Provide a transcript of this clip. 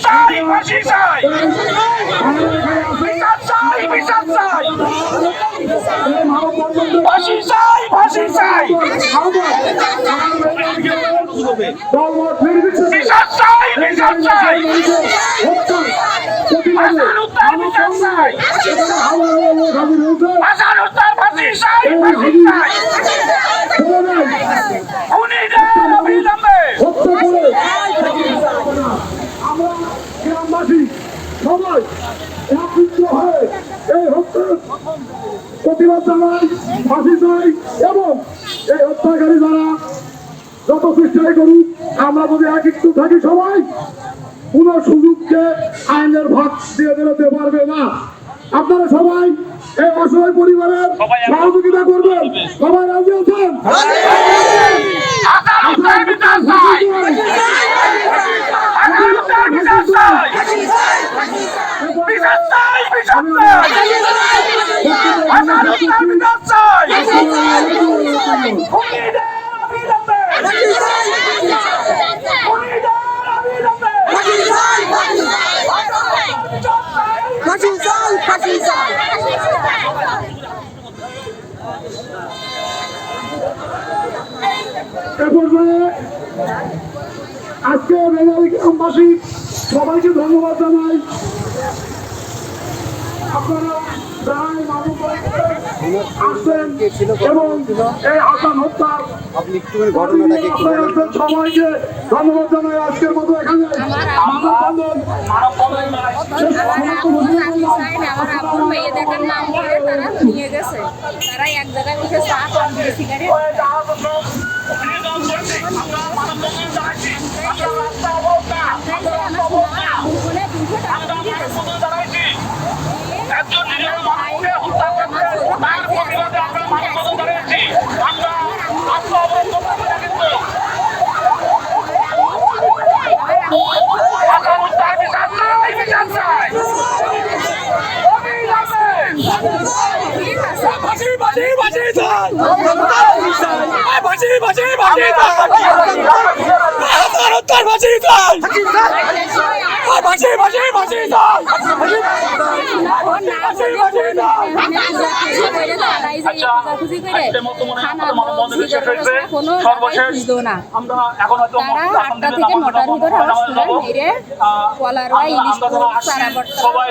চাই, ফাঁসি চাই, বিচার চাই, বিচার চাই, ফাঁসি চাই, ফাঁসি চাই, বিচার চাই, বিচার চাই, হাসান উদ্ধার বিচার চাই, হাসান উদ্ধার ফাঁসি চাই, ফাঁসি চাই, খুনিদের অবিলম্বে আমরা গ্রামবাসী সবাই একত্রিত হয়ে এই হত্যার প্রতিবাদ জানাই, ফাঁসি চাই এবং এই হত্যাকারী যারা যত চেষ্টাই করুক আমরা যদি একত্রিত থাকি সবাই কোন সুযোগকে আইনের ভাগ দিয়ে বেরোতে পারবে না। আপনারা সবাই এই অসহায় পরিবারের সহযোগিতা করবেন। সবাই রাজি আছেন? আজকে বেঙ্গলি গ্রামবাসী সবাইকে ধন্যবাদ জানাই। আপনারা আসছেন এবং এই হাসান হত্যার সবাইকে ধন্যবাদ জানাই। আজকের মতো এখানে নিয়ে গেছে তারা এক জায়গায় বসে চা খাবে সিগারেট আমরা এখন হয়তো 8টা থেকে 9টার ভিতরে ইলিশ সবাই